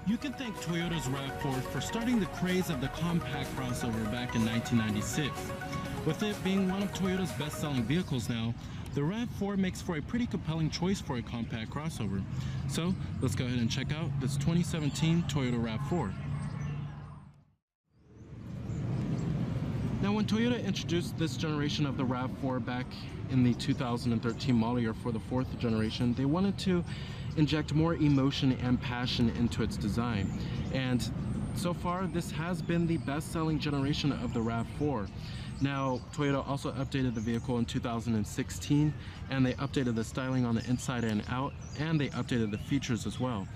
You can thank Toyota's Rav4 for starting the craze of the compact crossover back in 1996. With it being one of Toyota's best-selling vehicles now, the Rav4 makes for a pretty compelling choice for a compact crossover. So let's go ahead and check out this 2017 Toyota Rav4. Now, when Toyota introduced this generation of the Rav4 back in the 2013 model year for the fourth generation, they wanted to inject more emotion and passion into its design. And so far, this has been the best-selling generation of the Rav4. Now, Toyota also updated the vehicle in 2016, and they updated the styling on the inside and out, and they updated the features as well.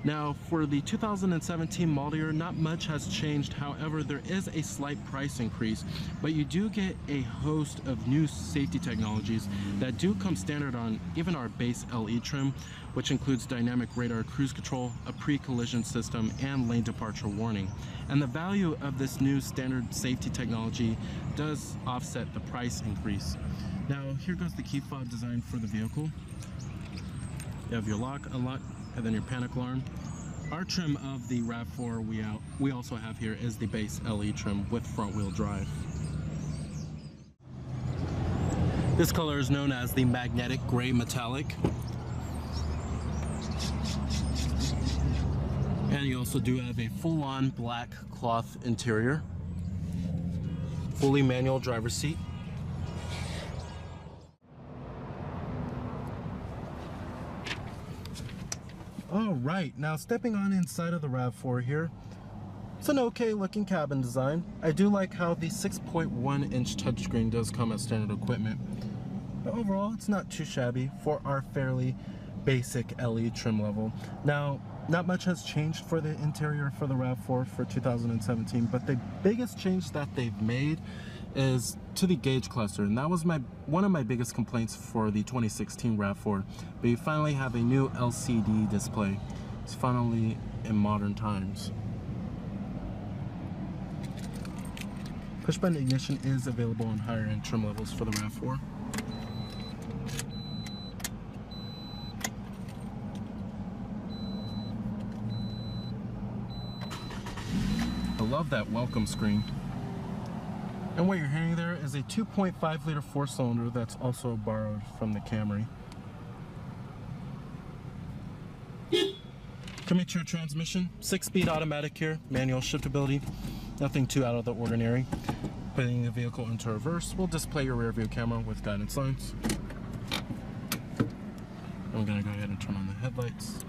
Now, for the 2017 model year, not much has changed. However, there is a slight price increase, but you do get a host of new safety technologies that do come standard on even our base LE trim, which includes dynamic radar cruise control, a pre-collision system, and lane departure warning. And the value of this new standard safety technology does offset the price increase. Now, here goes the key fob design for the vehicle. You have your lock, unlock, and then your panic alarm. Our trim of the Rav4 we also have here is the base LE trim with front wheel drive. This color is known as the magnetic gray metallic. And you also do have a full-on black cloth interior. Fully manual driver's seat. All right, now stepping on inside of the Rav4 here, it's an okay looking cabin design. I do like how the 6.1-inch touchscreen does come as standard equipment. But overall, it's not too shabby for our fairly basic LE trim level. Now, not much has changed for the interior for the Rav4 for 2017, but the biggest change that they've made is to the gauge cluster, and that was one of my biggest complaints for the 2016 Rav4. But you finally have a new LCD display. It's finally in modern times. Push button ignition is available on higher end trim levels for the Rav4. I love that welcome screen. And what you're hearing there is a 2.5 liter four-cylinder that's also borrowed from the Camry. Coming to your transmission, 6-speed automatic here, manual shiftability, nothing too out of the ordinary. Putting the vehicle into reverse, we'll display your rear view camera with guidance lines. I'm gonna go ahead and turn on the headlights.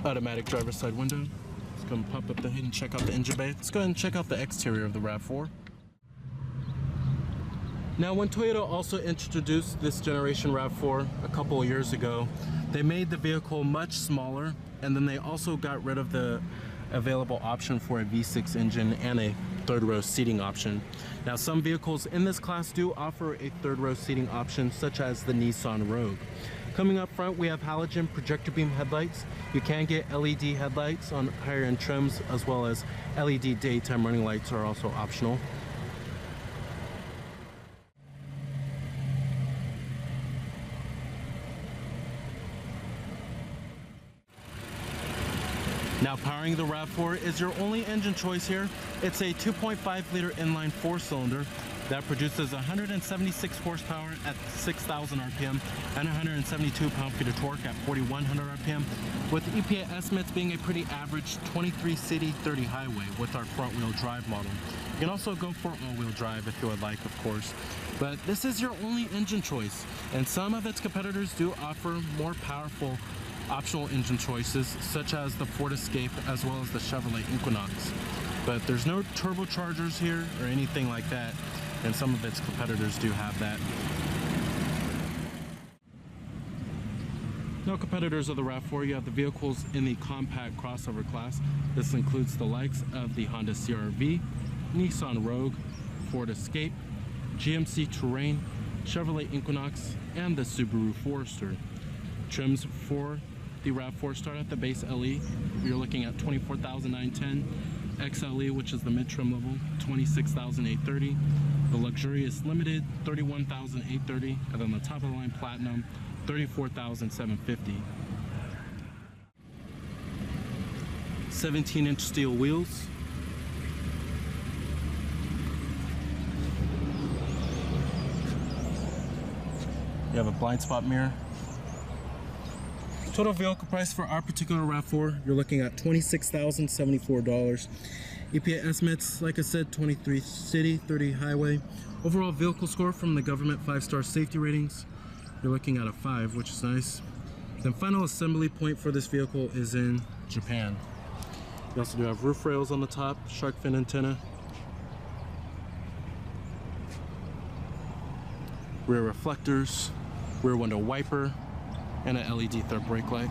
Automatic driver's side window. Let's go and pop up the hood and check out the engine bay. Let's go ahead and check out the exterior of the Rav4. Now, when Toyota also introduced this generation Rav4 a couple of years ago, they made the vehicle much smaller, and then they also got rid of the available option for a V6 engine and a third row seating option. Now, some vehicles in this class do offer a third row seating option, such as the Nissan Rogue. Coming up front, we have halogen projector beam headlights. You can get LED headlights on higher end trims, as well as LED daytime running lights are also optional. Now, powering the Rav4 is your only engine choice here. It's a 2.5 liter inline four-cylinder that produces 176 horsepower at 6,000 RPM and 172 pound-feet of torque at 4,100 RPM, with EPA estimates being a pretty average 23 city, 30 highway with our front-wheel drive model. You can also go for all-wheel drive if you would like, of course. But this is your only engine choice, and some of its competitors do offer more powerful optional engine choices, such as the Ford Escape as well as the Chevrolet Equinox. But there's no turbochargers here or anything like that, and some of its competitors do have that. No competitors of the Rav4. You have the vehicles in the compact crossover class. This includes the likes of the Honda CR-V, Nissan Rogue, Ford Escape, GMC Terrain, Chevrolet Equinox, and the Subaru Forester. Trims for the Rav4 start at the base LE. You're looking at $24,910. XLE, which is the mid-trim level, $26,830. The luxurious limited, $31,830. And then the top of the line platinum, $34,750. 17-inch steel wheels. You have a blind spot mirror. Total vehicle price for our particular RAV4, you're looking at $26,074. EPA estimates, like I said, 23 city, 30 highway. Overall vehicle score from the government 5-star safety ratings, you're looking at a 5, which is nice. Then final assembly point for this vehicle is in Japan. You also do have roof rails on the top, shark fin antenna, rear reflectors, rear window wiper, and an LED third brake light.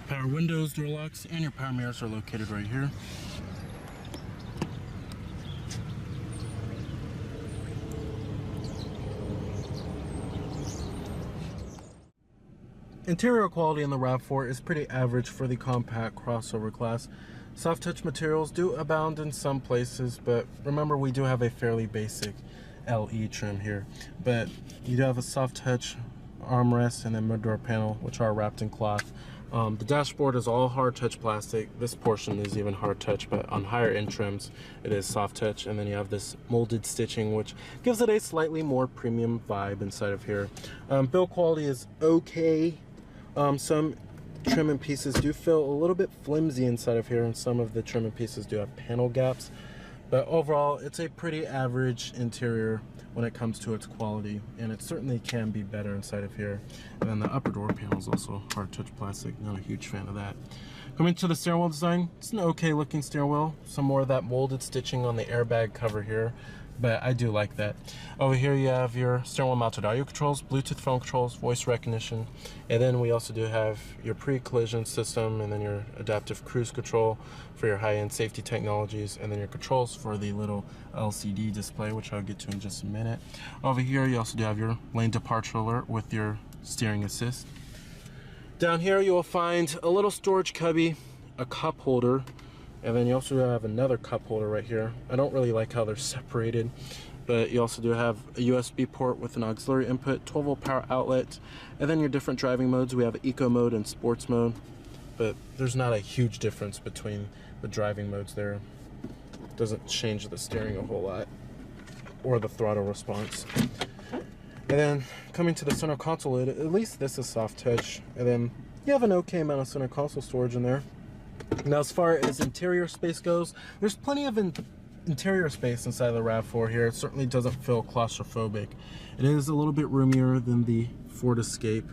Power windows, door locks, and your power mirrors are located right here. Interior quality in the RAV4 is pretty average for the compact crossover class. Soft touch materials do abound in some places, but remember we do have a fairly basic LE trim here. But you do have a soft touch armrest and then mid-door panel, which are wrapped in cloth. The dashboard is all hard touch plastic. This portion is even hard touch, but on higher end trims it is soft touch. And then you have this molded stitching, which gives it a slightly more premium vibe inside of here. Build quality is okay. Some trim and pieces do feel a little bit flimsy inside of here, and some of the trim and pieces do have panel gaps. But overall, it's a pretty average interior when it comes to its quality, and it certainly can be better inside of here. And then the upper door panel is also hard touch plastic. Not a huge fan of that. Coming to the steering wheel design, it's an okay looking steering wheel. Some more of that molded stitching on the airbag cover here, but I do like that. Over here you have your steering wheel mounted audio controls, Bluetooth phone controls, voice recognition, and then we also do have your pre-collision system, and then your adaptive cruise control for your high-end safety technologies, and then your controls for the little LCD display, which I'll get to in just a minute. Over here you also do have your lane departure alert with your steering assist. Down here you will find a little storage cubby, a cup holder, and then you also have another cup holder right here. I don't really like how they're separated, but you also do have a USB port with an auxiliary input, 12-volt power outlet, and then your different driving modes. We have eco mode and sports mode, but there's not a huge difference between the driving modes there. It doesn't change the steering a whole lot or the throttle response. And then coming to the center console lid, at least this is soft touch, and then you have an okay amount of center console storage in there. Now, as far as interior space goes, there's plenty of interior space inside the RAV4 here. It certainly doesn't feel claustrophobic. It is a little bit roomier than the Ford Escape,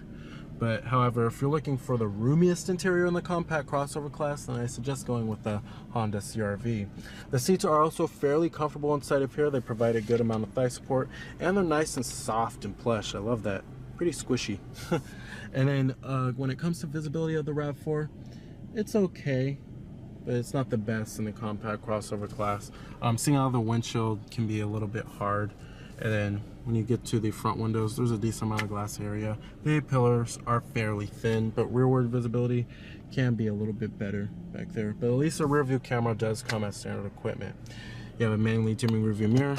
but however, if you're looking for the roomiest interior in the compact crossover class, then I suggest going with the Honda CR-V. The seats are also fairly comfortable inside of here. They provide a good amount of thigh support, and they're nice and soft and plush. I love that. Pretty squishy. And then when it comes to visibility of the RAV4, it's okay, but it's not the best in the compact crossover class. Seeing out of the windshield can be a little bit hard. And then when you get to the front windows, there's a decent amount of glass area. The A-pillars are fairly thin, but rearward visibility can be a little bit better back there. But at least a rear view camera does come as standard equipment. You have a manually dimming rear view mirror,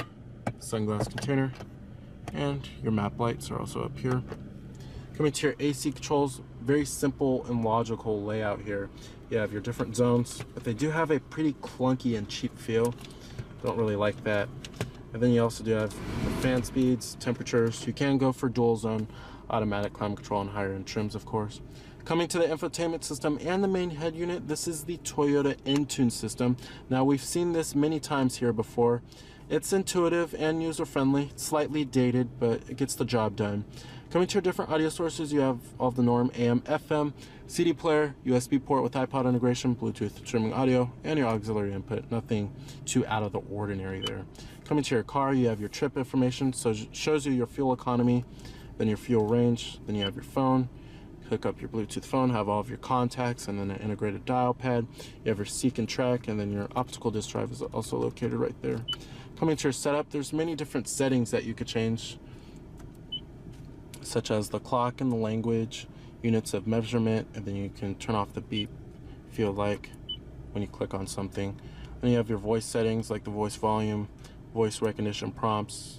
sunglass container, and your map lights are also up here. Coming to your AC controls, very simple and logical layout here. You have your different zones, but they do have a pretty clunky and cheap feel. Don't really like that. And then you also do have the fan speeds, temperatures. You can go for dual zone, automatic climate control, and higher end trims, of course. Coming to the infotainment system and the main head unit, this is the Toyota Entune system. Now, we've seen this many times here before. It's intuitive and user-friendly, slightly dated, but it gets the job done. Coming to your different audio sources, you have all the norm AM, FM, CD player, USB port with iPod integration, Bluetooth streaming audio, and your auxiliary input. Nothing too out of the ordinary there. Coming to your car, you have your trip information, so it shows you your fuel economy, then your fuel range, then you have your phone. Hook up your Bluetooth phone, have all of your contacts, and then an integrated dial pad. You have your seek and track, and then your optical disc drive is also located right there. Coming to your setup, there's many different settings that you could change. such as the clock and the language, units of measurement, and then you can turn off the beep if you like when you click on something. Then you have your voice settings like the voice volume, voice recognition prompts.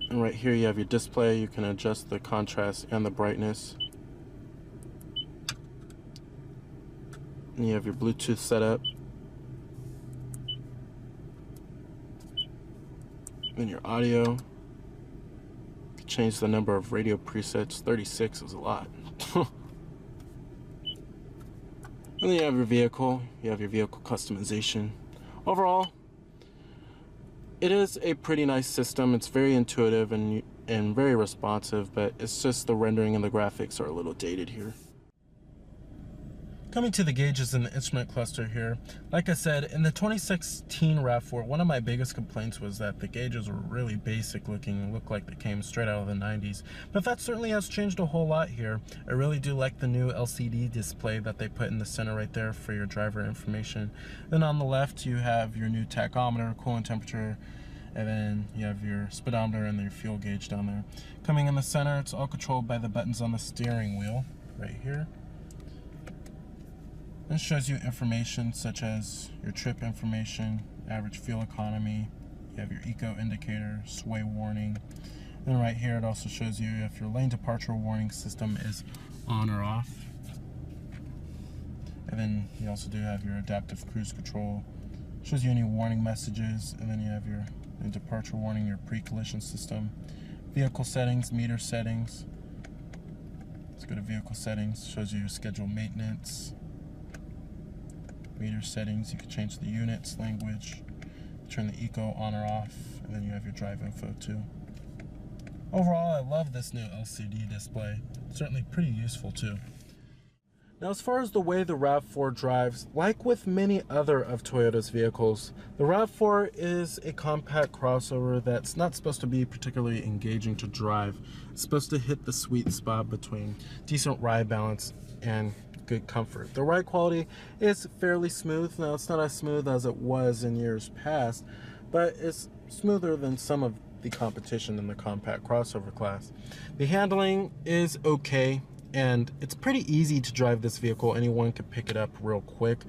And right here you have your display. You can adjust the contrast and the brightness. And you have your Bluetooth setup. Then your audio. You can change the number of radio presets. 36 is a lot. And then you have your vehicle. You have your vehicle customization. Overall, it is a pretty nice system. It's very intuitive and very responsive, but it's just the rendering and the graphics are a little dated here. Coming to the gauges and the instrument cluster here, like I said, in the 2016 Rav4, one of my biggest complaints was that the gauges were really basic looking and looked like they came straight out of the 90s. But that certainly has changed a whole lot here. I really do like the new LCD display that they put in the center right there for your driver information. Then on the left, you have your new tachometer, coolant temperature, and then you have your speedometer and your fuel gauge down there. Coming in the center, it's all controlled by the buttons on the steering wheel right here. This shows you information such as your trip information, average fuel economy, you have your eco indicator, sway warning. Then right here it also shows you if your lane departure warning system is on or off. And then you also do have your adaptive cruise control. It shows you any warning messages, and then you have your lane departure warning, your pre-collision system, vehicle settings, meter settings. Let's go to vehicle settings, shows you your scheduled maintenance. Meter settings, you can change the units, language, turn the eco on or off, and then you have your drive info too. Overall, I love this new LCD display. It's certainly pretty useful too. Now, as far as the way the Rav4 drives, like with many other of Toyota's vehicles, the Rav4 is a compact crossover that's not supposed to be particularly engaging to drive. It's supposed to hit the sweet spot between decent ride balance and good comfort. The ride quality is fairly smooth. Now, it's not as smooth as it was in years past, but it's smoother than some of the competition in the compact crossover class. The handling is okay, and it's pretty easy to drive this vehicle. Anyone could pick it up real quick,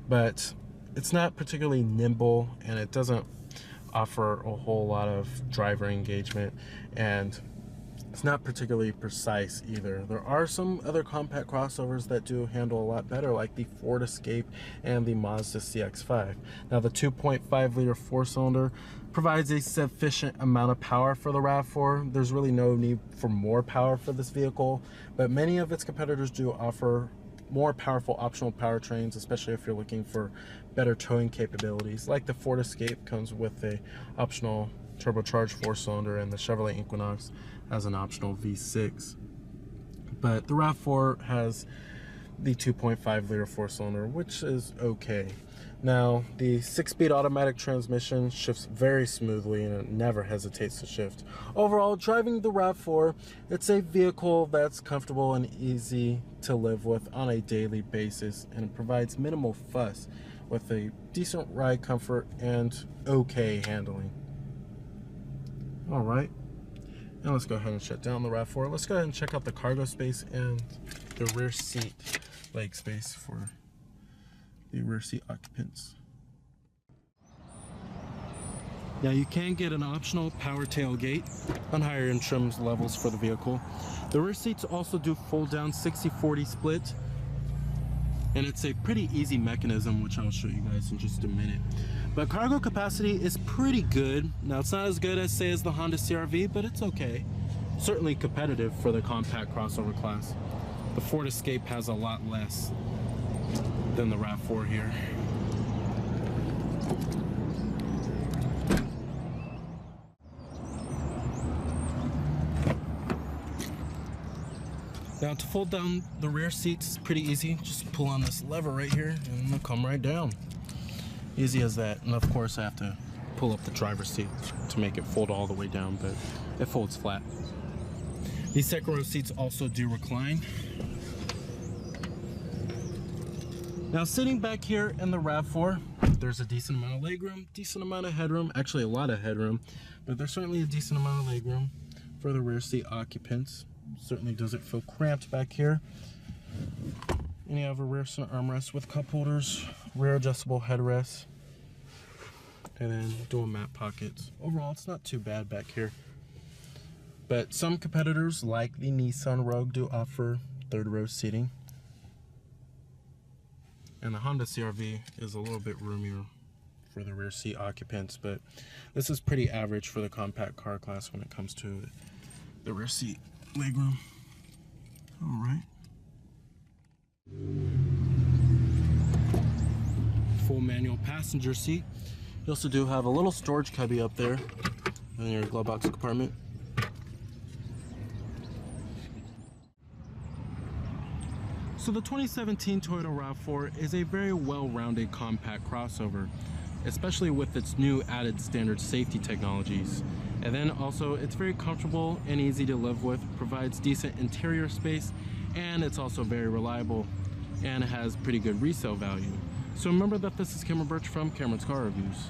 but it's not particularly nimble, and it doesn't offer a whole lot of driver engagement, and it's not particularly precise either. There are some other compact crossovers that do handle a lot better, like the Ford Escape and the Mazda CX-5. Now, the 2.5 liter four-cylinder provides a sufficient amount of power for the Rav4. There's really no need for more power for this vehicle, but many of its competitors do offer more powerful optional powertrains, especially if you're looking for better towing capabilities. Like the Ford Escape comes with a optional turbocharged four-cylinder, and the Chevrolet Equinox has an optional V6. But the Rav4 has the 2.5 liter four-cylinder, which is okay. Now, the 6-speed automatic transmission shifts very smoothly, and it never hesitates to shift. Overall, driving the Rav4, it's a vehicle that's comfortable and easy to live with on a daily basis, and it provides minimal fuss with a decent ride comfort and okay handling. All right, now let's go ahead and shut down the Rav4. Let's go ahead and check out the cargo space and the rear seat leg space for the rear seat occupants. Now, you can get an optional power tailgate on higher end trim levels for the vehicle. The rear seats also do fold down 60-40 split, and it's a pretty easy mechanism, which I'll show you guys in just a minute. But cargo capacity is pretty good. Now, it's not as good as, say, as the Honda CR-V, but it's okay. Certainly competitive for the compact crossover class. The Ford Escape has a lot less than the Rav4 here. Now, to fold down the rear seats is pretty easy. Just pull on this lever right here and they'll come right down. Easy as that. And of course I have to pull up the driver's seat to make it fold all the way down, but it folds flat. These second row seats also do recline. Now, sitting back here in the Rav4, there's a decent amount of legroom, decent amount of headroom, actually a lot of headroom, but there's certainly a decent amount of legroom. for the rear seat occupants. Certainly doesn't feel cramped back here. And you have a rear center armrest with cup holders, rear adjustable headrests, and then dual mat pockets. Overall, it's not too bad back here. But some competitors, like the Nissan Rogue, do offer third row seating. And the Honda CR-V is a little bit roomier for the rear seat occupants, but this is pretty average for the compact car class when it comes to the rear seat legroom. All right. Full manual passenger seat. You also do have a little storage cubby up there in your glove box compartment. So the 2017 Toyota RAV4 is a very well-rounded compact crossover, especially with its new added standard safety technologies. And then also it's very comfortable and easy to live with, provides decent interior space, and it's also very reliable and has pretty good resale value. So remember that this is Cameron Birch from Cameron's Car Reviews.